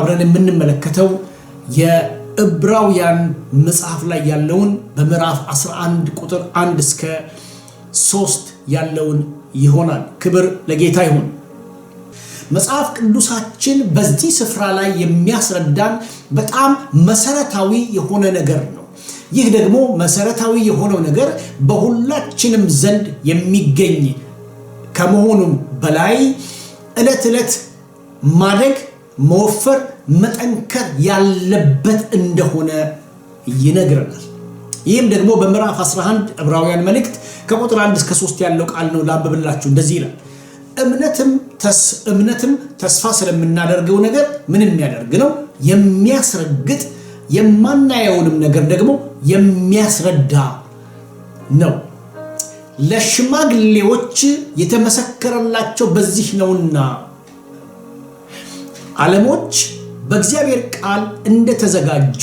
አብረን የምንመለከተው የዕብራውያን መጽሐፍ ላይ ያለውን በምዕራፍ 11 ቁጥር 1 እስከ 3 ያለውን ይሆናል። ክብር ለጌታ ይሁን። መጽሐፍ ቅዱሳችን በዚህ ስፍራ ላይ የሚያስረዳን በጣም መሰረታዊ የሆነ ነገር ነው። ይህ ደግሞ መሰረታዊ የሆነው ነገር በሁላችንም ዘንድ የሚገኝ ከመሆኑም በላይ ዕለት ዕለት ማደግ፣ መወፈር፣ መጠንከር ያለበት እንደሆነ ይነግረናል። ይህም ደግሞ በምዕራፍ 11 ዕብራውያን መልእክት ከቁጥር 1 እስከ 3 ያለው ቃል ነው። ላንብብላችሁ። እንደዚህ ይላል። እምነትም ተስፋ ስለምናደርገው ነገር ምን የሚያደርግ ነው? የሚያስረግጥ፣ የማናየውንም ነገር ደግሞ የሚያስረዳ ነው። ለሽማግሌዎች የተመሰከረላቸው በዚህ ነውና ዓለሞች በእግዚአብሔር ቃል እንደተዘጋጁ፣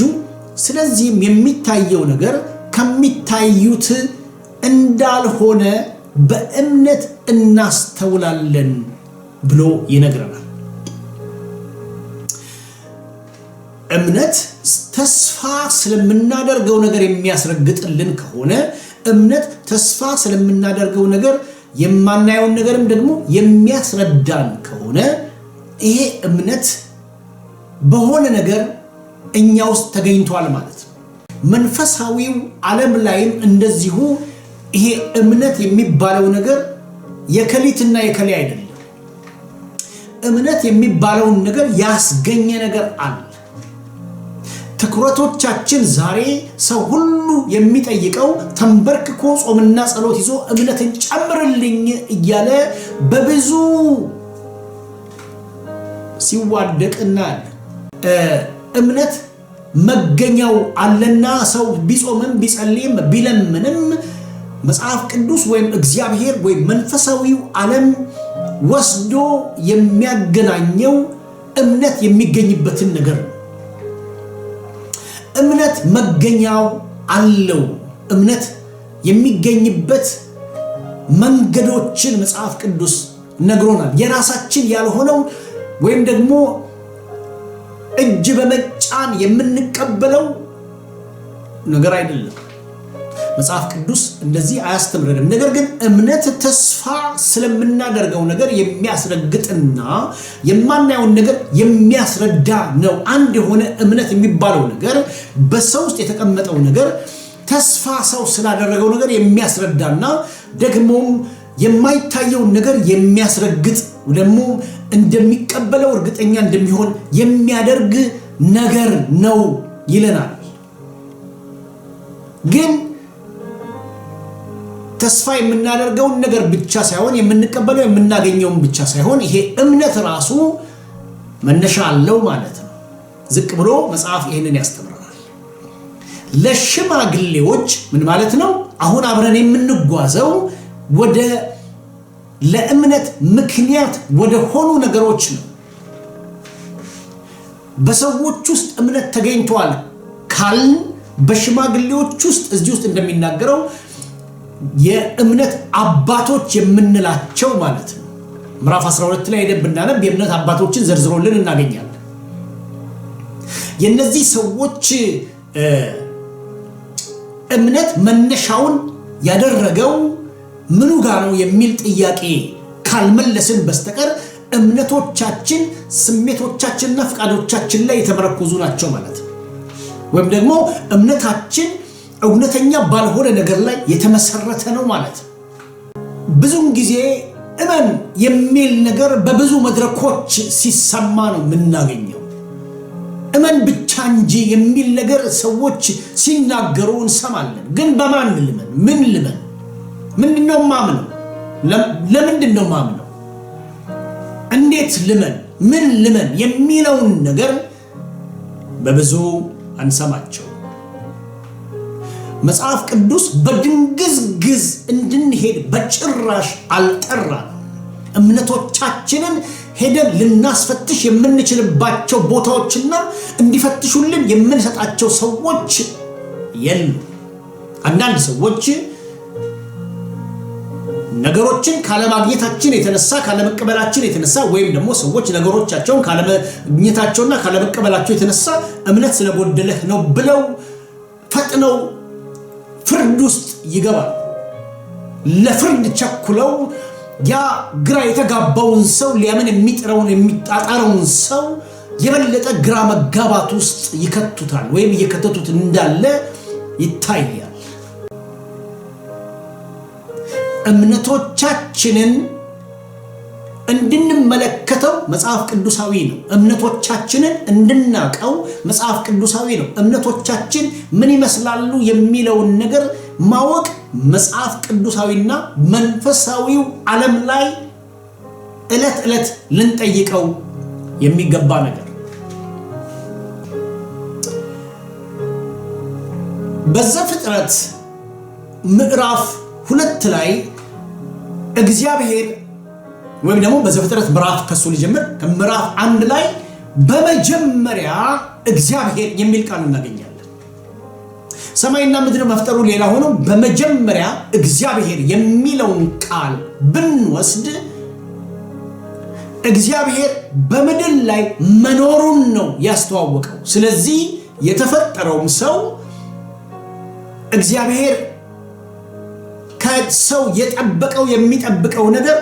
ስለዚህም የሚታየው ነገር ከሚታዩት እንዳልሆነ በእምነት እናስተውላለን ብሎ ይነግረናል። እምነት ተስፋ ስለምናደርገው ነገር የሚያስረግጥልን ከሆነ፣ እምነት ተስፋ ስለምናደርገው ነገር የማናየውን ነገርም ደግሞ የሚያስረዳን ከሆነ፣ ይሄ እምነት በሆነ ነገር እኛ ውስጥ ተገኝቷል ማለት ነው። መንፈሳዊው ዓለም ላይም እንደዚሁ ይሄ እምነት የሚባለው ነገር የከሊትና የከሊ አይደለም። እምነት የሚባለውን ነገር ያስገኘ ነገር አለ። ትኩረቶቻችን ዛሬ ሰው ሁሉ የሚጠይቀው ተንበርክኮ ጾምና ጸሎት ይዞ እምነትን ጨምርልኝ እያለ በብዙ ሲዋደቅና እምነት መገኛው አለና ሰው ቢጾምም ቢጸልይም ቢለምንም መጽሐፍ ቅዱስ ወይም እግዚአብሔር ወይም መንፈሳዊው ዓለም ወስዶ የሚያገናኘው እምነት የሚገኝበትን ነገር ነው። እምነት መገኛው አለው። እምነት የሚገኝበት መንገዶችን መጽሐፍ ቅዱስ ነግሮናል። የራሳችን ያልሆነው ወይም ደግሞ እጅ በመጫን የምንቀበለው ነገር አይደለም። መጽሐፍ ቅዱስ እንደዚህ አያስተምረንም። ነገር ግን እምነት ተስፋ ስለምናደርገው ነገር የሚያስረግጥና የማናየውን ነገር የሚያስረዳ ነው። አንድ የሆነ እምነት የሚባለው ነገር በሰው ውስጥ የተቀመጠው ነገር ተስፋ ሰው ስላደረገው ነገር የሚያስረዳና ደግሞም የማይታየውን ነገር የሚያስረግጥ ደግሞ እንደሚቀበለው እርግጠኛ እንደሚሆን የሚያደርግ ነገር ነው ይለናል። ግን ተስፋ የምናደርገውን ነገር ብቻ ሳይሆን የምንቀበለው የምናገኘውን ብቻ ሳይሆን ይሄ እምነት ራሱ መነሻ አለው ማለት ነው። ዝቅ ብሎ መጽሐፍ ይሄንን ያስተምረናል። ለሽማግሌዎች ምን ማለት ነው? አሁን አብረን የምንጓዘው ወደ ለእምነት ምክንያት ወደ ሆኑ ነገሮች ነው። በሰዎች ውስጥ እምነት ተገኝቷል ካልን በሽማግሌዎች ውስጥ እዚህ ውስጥ እንደሚናገረው የእምነት አባቶች የምንላቸው ማለት ነው። ምዕራፍ 12 ላይ ሄደን ብናነብ የእምነት አባቶችን ዘርዝሮልን እናገኛለን። የነዚህ ሰዎች እምነት መነሻውን ያደረገው ምኑ ጋር ነው የሚል ጥያቄ ካልመለስን በስተቀር እምነቶቻችን ስሜቶቻችንና ፍቃዶቻችን ላይ የተመረኮዙ ናቸው ማለት ነው። ወይም ደግሞ እምነታችን እውነተኛ ባልሆነ ነገር ላይ የተመሰረተ ነው ማለት ነው። ብዙውን ጊዜ እመን የሚል ነገር በብዙ መድረኮች ሲሰማ ነው የምናገኘው። እመን ብቻ እንጂ የሚል ነገር ሰዎች ሲናገሩ እንሰማለን። ግን በማን ልመን? ምን ልመን? ምንድነው ማምነው? ለምንድነው ማምነው? እንዴት ልመን? ምን ልመን የሚለውን ነገር በብዙ አንሰማቸው። መጽሐፍ ቅዱስ በድንግዝግዝ እንድንሄድ በጭራሽ አልጠራንም። እምነቶቻችንን ሄደን ልናስፈትሽ የምንችልባቸው ቦታዎችና እንዲፈትሹልን የምንሰጣቸው ሰዎች የሉ። አንዳንድ ሰዎች ነገሮችን ካለማግኘታችን የተነሳ ካለመቀበላችን የተነሳ ወይም ደግሞ ሰዎች ነገሮቻቸውን ካለማግኘታቸውና ካለመቀበላቸው የተነሳ እምነት ስለጎደለህ ነው ብለው ፈጥነው ፍርድ ውስጥ ይገባል። ለፍርድ ቸኩለው ያ ግራ የተጋባውን ሰው ሊያምን የሚጥረውን የሚጣጣረውን ሰው የበለጠ ግራ መጋባት ውስጥ ይከቱታል ወይም እየከተቱት እንዳለ ይታያል። እምነቶቻችንን እንድንመለከተው መጽሐፍ ቅዱሳዊ ነው። እምነቶቻችንን እንድናቀው መጽሐፍ ቅዱሳዊ ነው። እምነቶቻችን ምን ይመስላሉ የሚለውን ነገር ማወቅ መጽሐፍ ቅዱሳዊና መንፈሳዊው ዓለም ላይ ዕለት ዕለት ልንጠይቀው የሚገባ ነገር። በዘፍጥረት ምዕራፍ 2 ላይ እግዚአብሔር ወይም ደግሞ በዘፍጥረት ምዕራፍ ከሱ ሊጀምር ከምዕራፍ 1 ላይ በመጀመሪያ እግዚአብሔር የሚል ቃል እናገኛለን። ሰማይና ምድር መፍጠሩ ሌላ ሆኖ በመጀመሪያ እግዚአብሔር የሚለውን ቃል ብንወስድ እግዚአብሔር በምድር ላይ መኖሩን ነው ያስተዋወቀው። ስለዚህ የተፈጠረውም ሰው እግዚአብሔር ከሰው የጠበቀው የሚጠብቀው ነገር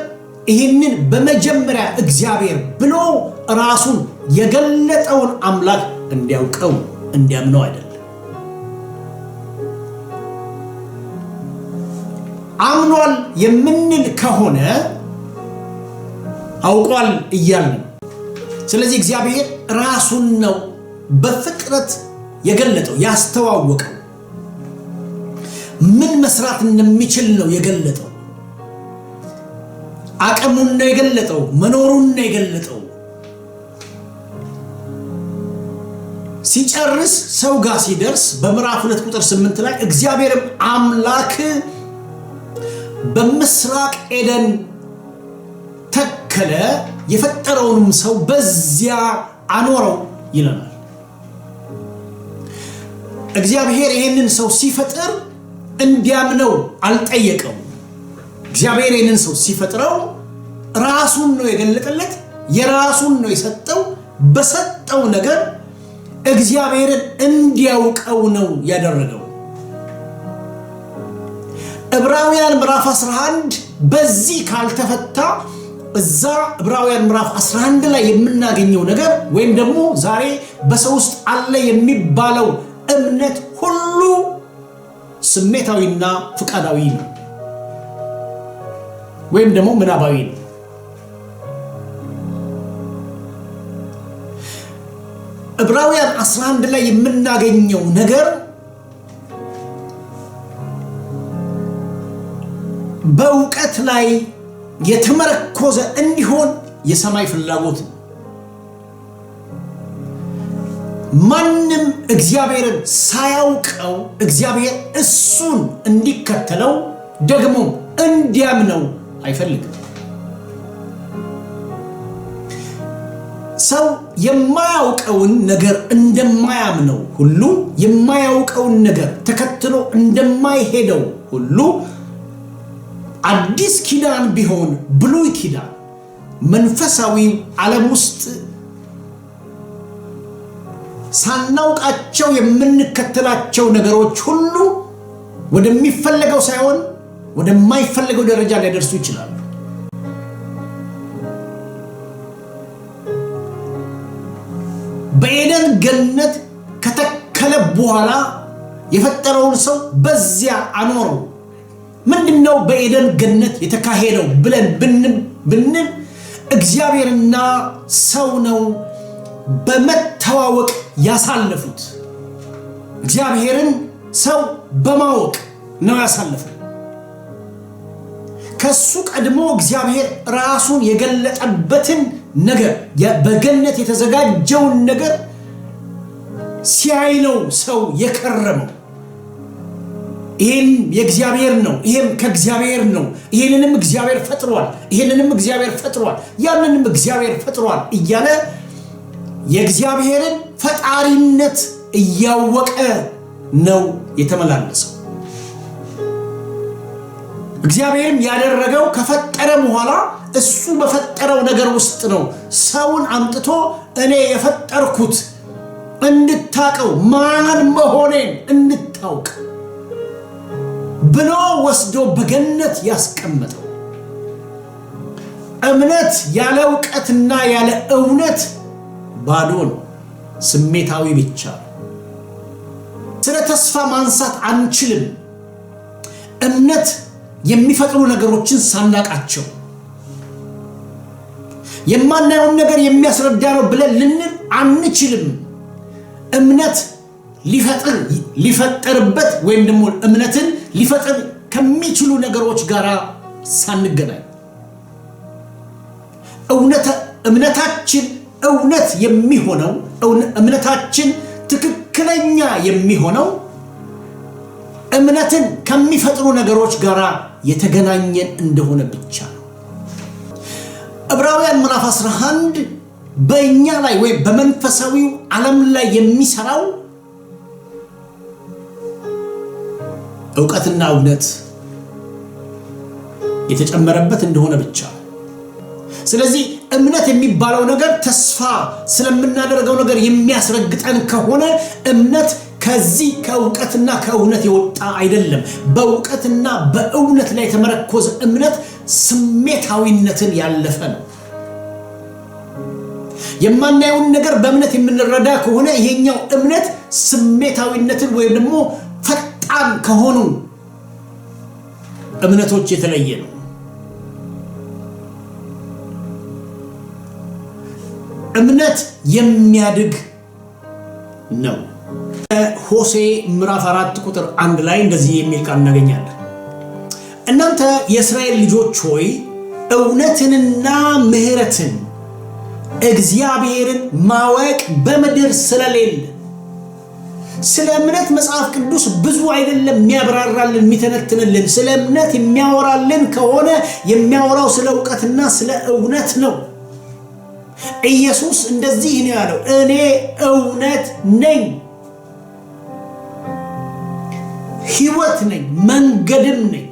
ይህንን በመጀመሪያ እግዚአብሔር ብሎ ራሱን የገለጠውን አምላክ እንዲያውቀው እንዲያምነው አይደለም። አምኗል የምንል ከሆነ አውቋል እያልን። ስለዚህ እግዚአብሔር ራሱን ነው በፍጥረት የገለጠው ያስተዋወቀው። ምን መስራት እንደሚችል ነው የገለጠው። አቅሙን ነው የገለጠው። መኖሩን ነው የገለጠው። ሲጨርስ ሰው ጋር ሲደርስ በምዕራፍ 2 ቁጥር 8 ላይ እግዚአብሔርም አምላክ በምስራቅ ኤደን ተከለ፣ የፈጠረውንም ሰው በዚያ አኖረው ይለናል። እግዚአብሔር ይህንን ሰው ሲፈጥር እንዲያምነው አልጠየቀው። እግዚአብሔር ይህንን ሰው ሲፈጥረው ራሱን ነው የገለጠለት፣ የራሱን ነው የሰጠው። በሰጠው ነገር እግዚአብሔርን እንዲያውቀው ነው ያደረገው። ዕብራውያን ምዕራፍ 11 በዚህ ካልተፈታ እዛ ዕብራውያን ምዕራፍ 11 ላይ የምናገኘው ነገር ወይም ደግሞ ዛሬ በሰው ውስጥ አለ የሚባለው እምነት ሁሉ ስሜታዊና ፍቃዳዊ ነው ወይም ደግሞ ምናባዊ ነው። ዕብራውያን 11 ላይ የምናገኘው ነገር በእውቀት ላይ የተመረኮዘ እንዲሆን የሰማይ ፍላጎት ነው። ማንም እግዚአብሔርን ሳያውቀው እግዚአብሔር እሱን እንዲከተለው ደግሞ እንዲያምነው አይፈልግም። ሰው የማያውቀውን ነገር እንደማያምነው ሁሉ የማያውቀውን ነገር ተከትሎ እንደማይሄደው ሁሉ አዲስ ኪዳን ቢሆን ብሉይ ኪዳን መንፈሳዊ ዓለም ውስጥ ሳናውቃቸው የምንከተላቸው ነገሮች ሁሉ ወደሚፈለገው ሳይሆን ወደማይፈለገው ደረጃ ሊያደርሱ ይችላሉ። በኤደን ገነት ከተከለ በኋላ የፈጠረውን ሰው በዚያ አኖረው። ምንድነው በኤደን ገነት የተካሄደው ብለን ብንል እግዚአብሔርና ሰው ነው በመተዋወቅ ያሳለፉት። እግዚአብሔርን ሰው በማወቅ ነው ያሳለፈው። ከሱ ቀድሞ እግዚአብሔር ራሱን የገለጠበትን ነገር በገነት የተዘጋጀውን ነገር ሲያይ ነው ሰው የከረመው። ይሄን የእግዚአብሔር ነው፣ ይሄም ከእግዚአብሔር ነው፣ ይሄንንም እግዚአብሔር ፈጥሯል፣ ይሄንንም እግዚአብሔር ፈጥሯል፣ ያንንም እግዚአብሔር ፈጥሯል እያለ የእግዚአብሔርን ፈጣሪነት እያወቀ ነው የተመላለሰው። እግዚአብሔርም ያደረገው ከፈጠረ በኋላ እሱ በፈጠረው ነገር ውስጥ ነው ሰውን አምጥቶ እኔ የፈጠርኩት እንድታቀው ማን መሆኔን እንድታውቅ ብሎ ወስዶ በገነት ያስቀመጠው። እምነት ያለ ዕውቀትና ያለ እውነት ባዶ ነው፣ ስሜታዊ ብቻ ነው። ስለ ተስፋ ማንሳት አንችልም። እምነት የሚፈጥሩ ነገሮችን ሳናቃቸው የማናየውን ነገር የሚያስረዳ ነው ብለን ልንል አንችልም። እምነት ሊፈጠርበት ወይም ደግሞ እምነትን ሊፈጥር ከሚችሉ ነገሮች ጋር ሳንገናኝ እምነታችን እውነት የሚሆነው እምነታችን ትክክለኛ የሚሆነው እምነትን ከሚፈጥሩ ነገሮች ጋር የተገናኘን እንደሆነ ብቻ ነው። ዕብራውያን ምዕራፍ 11 በእኛ ላይ ወይ በመንፈሳዊው ዓለም ላይ የሚሰራው ዕውቀትና እውነት የተጨመረበት እንደሆነ ብቻ ነው። ስለዚህ እምነት የሚባለው ነገር ተስፋ ስለምናደርገው ነገር የሚያስረግጠን ከሆነ እምነት ከዚህ ከዕውቀትና ከእውነት የወጣ አይደለም። በዕውቀትና በእውነት ላይ የተመረኮዘ እምነት ስሜታዊነትን ያለፈ ነው። የማናየውን ነገር በእምነት የምንረዳ ከሆነ ይሄኛው እምነት ስሜታዊነትን ወይም ደግሞ ፈጣን ከሆኑ እምነቶች የተለየ ነው። እምነት የሚያድግ ነው። ሆሴ ምዕራፍ 4 ቁጥር 1 ላይ እንደዚህ የሚል ቃል እናገኛለን። እናንተ የእስራኤል ልጆች ሆይ እውነትንና ምሕረትን እግዚአብሔርን ማወቅ በምድር ስለሌለ። ስለ እምነት መጽሐፍ ቅዱስ ብዙ አይደለም የሚያብራራልን የሚተነትንልን። ስለ እምነት የሚያወራልን ከሆነ የሚያወራው ስለ ዕውቀትና ስለ እውነት ነው። ኢየሱስ እንደዚህ ነው ያለው፣ እኔ እውነት ነኝ፣ ሕይወት ነኝ፣ መንገድም ነኝ።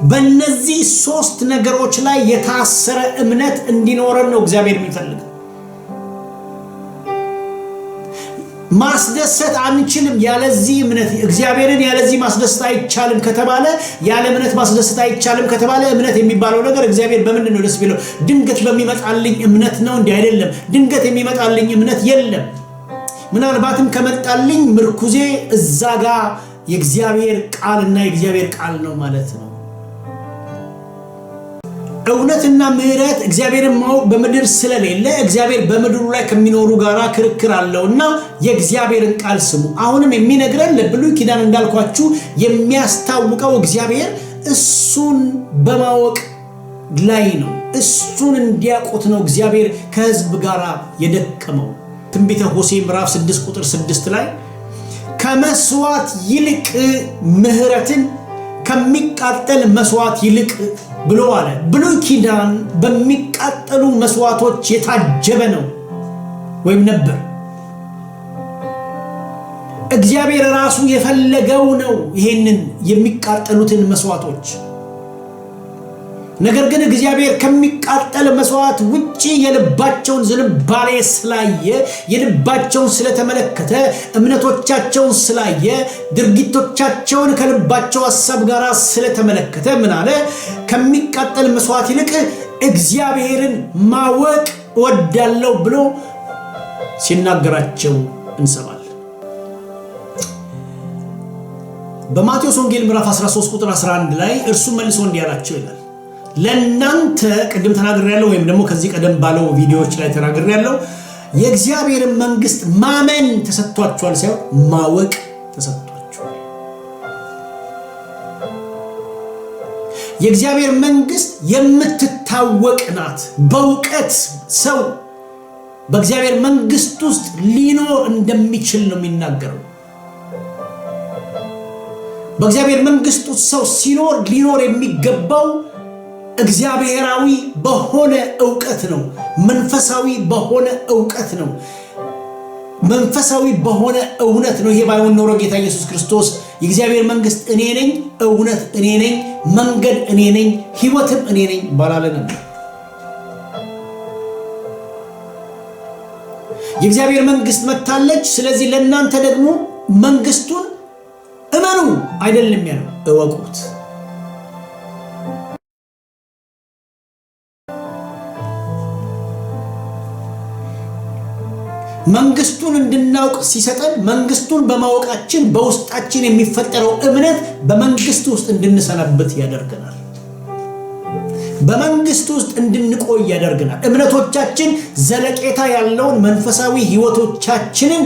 በእነዚህ 3 ነገሮች ላይ የታሰረ እምነት እንዲኖረን ነው እግዚአብሔር የሚፈልገው። ማስደሰት አንችልም ያለዚህ እምነት። እግዚአብሔርን ያለዚህ ማስደሰት አይቻልም ከተባለ፣ ያለ እምነት ማስደሰት አይቻልም ከተባለ እምነት የሚባለው ነገር እግዚአብሔር በምንድን ነው ደስ ቢለው? ድንገት በሚመጣልኝ እምነት ነው? እንዲህ አይደለም። ድንገት የሚመጣልኝ እምነት የለም። ምናልባትም ከመጣልኝ ምርኩዜ እዛ ጋር የእግዚአብሔር ቃልና የእግዚአብሔር ቃል ነው ማለት ነው። እውነትና ምሕረት እግዚአብሔርን ማወቅ በምድር ስለሌለ እግዚአብሔር በምድሩ ላይ ከሚኖሩ ጋራ ክርክር አለውና የእግዚአብሔርን ቃል ስሙ። አሁንም የሚነግረን ለብሉይ ኪዳን እንዳልኳችሁ የሚያስታውቀው እግዚአብሔር እሱን በማወቅ ላይ ነው። እሱን እንዲያውቁት ነው እግዚአብሔር ከሕዝብ ጋር የደከመው። ትንቢተ ሆሴዕ ምዕራፍ 6 ቁጥር 6 ላይ ከመስዋዕት ይልቅ ምሕረትን ከሚቃጠል መስዋዕት ይልቅ ብሎ አለ። ብሉይ ኪዳን በሚቃጠሉ መስዋዕቶች የታጀበ ነው ወይም ነበር። እግዚአብሔር ራሱ የፈለገው ነው ይሄንን የሚቃጠሉትን መስዋዕቶች። ነገር ግን እግዚአብሔር ከሚቃጠል መስዋዕት ውጪ የልባቸውን ዝንባሌ ስላየ፣ የልባቸውን ስለተመለከተ፣ እምነቶቻቸውን ስላየ፣ ድርጊቶቻቸውን ከልባቸው ሐሳብ ጋር ስለተመለከተ ምን አለ? ከሚቃጠል መስዋዕት ይልቅ እግዚአብሔርን ማወቅ እወዳለሁ ብሎ ሲናገራቸው እንሰማለን። በማቴዎስ ወንጌል ምዕራፍ 13 ቁጥር 11 ላይ እርሱ መልሶ እንዲህ አላቸው ይላል፣ ለእናንተ ቅድም ተናግሬያለሁ፣ ወይም ደግሞ ከዚህ ቀደም ባለው ቪዲዮዎች ላይ ተናግሬያለሁ፣ የእግዚአብሔርን መንግስት ማመን ተሰጥቷችኋል ሳይሆን ማወቅ ተሰጥቷችኋል። የእግዚአብሔር መንግስት የምትታወቅ ናት። በእውቀት ሰው በእግዚአብሔር መንግስት ውስጥ ሊኖር እንደሚችል ነው የሚናገረው። በእግዚአብሔር መንግስት ውስጥ ሰው ሲኖር ሊኖር የሚገባው እግዚአብሔራዊ በሆነ ዕውቀት ነው። መንፈሳዊ በሆነ ዕውቀት ነው። መንፈሳዊ በሆነ እውነት ነው። ይሄ ባይሆን ኖሮ ጌታ ኢየሱስ ክርስቶስ የእግዚአብሔር መንግስት እኔ ነኝ፣ እውነት እኔ ነኝ፣ መንገድ እኔ ነኝ ሕይወትም እኔ ነኝ ባላለንም። የእግዚአብሔር መንግስት መጥታለች፣ ስለዚህ ለእናንተ ደግሞ መንግስቱን እመኑ አይደለም ያለው፣ እወቁት። መንግስቱን እንድናውቅ ሲሰጠን መንግስቱን በማወቃችን በውስጣችን የሚፈጠረው እምነት በመንግስቱ ውስጥ እንድንሰነብት ያደርገናል። በመንግስቱ ውስጥ እንድንቆይ ያደርገናል። እምነቶቻችን ዘለቄታ ያለውን መንፈሳዊ ህይወቶቻችንን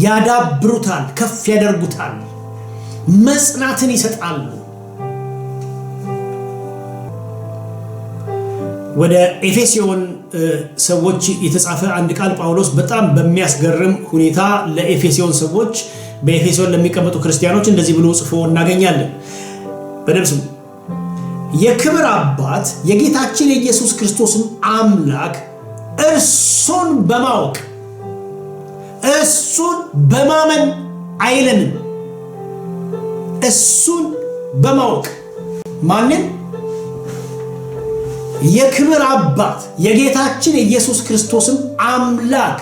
ያዳብሩታል፣ ከፍ ያደርጉታል፣ መጽናትን ይሰጣሉ። ወደ ኤፌሶን ሰዎች የተጻፈ አንድ ቃል ጳውሎስ በጣም በሚያስገርም ሁኔታ ለኤፌሶን ሰዎች በኤፌሶን ለሚቀመጡ ክርስቲያኖች እንደዚህ ብሎ ጽፎ እናገኛለን። በደምስ የክብር አባት የጌታችን የኢየሱስ ክርስቶስን አምላክ እርሱን በማወቅ እሱን በማመን አይለንም። እሱን በማወቅ ማንን? የክብር አባት የጌታችን የኢየሱስ ክርስቶስን አምላክ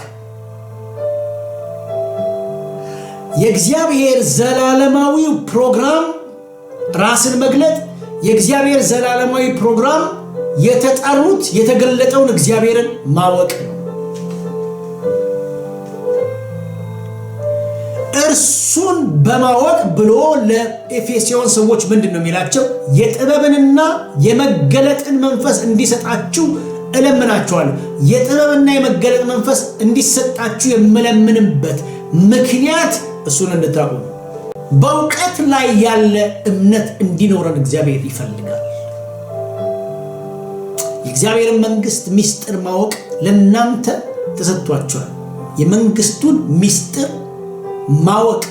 የእግዚአብሔር ዘላለማዊ ፕሮግራም ራስን መግለጥ የእግዚአብሔር ዘላለማዊ ፕሮግራም የተጠሩት የተገለጠውን እግዚአብሔርን ማወቅ ነው። እርሱን በማወቅ ብሎ ለኤፌሶን ሰዎች ምንድነው የሚላቸው? የጥበብንና የመገለጥን መንፈስ እንዲሰጣችሁ እለምናችኋለሁ። የጥበብና የመገለጥ መንፈስ እንዲሰጣችሁ የምለምንበት ምክንያት እሱን እንድታውቁ ነው። በእውቀት ላይ ያለ እምነት እንዲኖረን እግዚአብሔር ይፈልጋል። የእግዚአብሔርን መንግስት ምስጢር ማወቅ ለእናንተ ተሰጥቷችኋል። የመንግስቱን ምስጢር ማወቅ